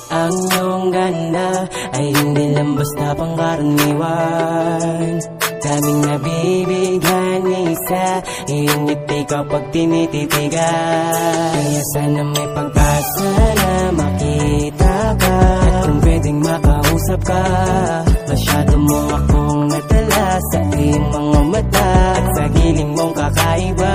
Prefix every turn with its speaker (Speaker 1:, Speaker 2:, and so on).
Speaker 1: Ang iyong ganda ay hindi lang basta pangkaraniwan. Daming nabibigyan ng isa, iyong ngiti kapag tinititigan. Kaya sana may pag-asa na makita ka, at kung pwedeng makausap ka. Masyado mo akong natala sa iyong mga mata, at sa giling mong kakaiba.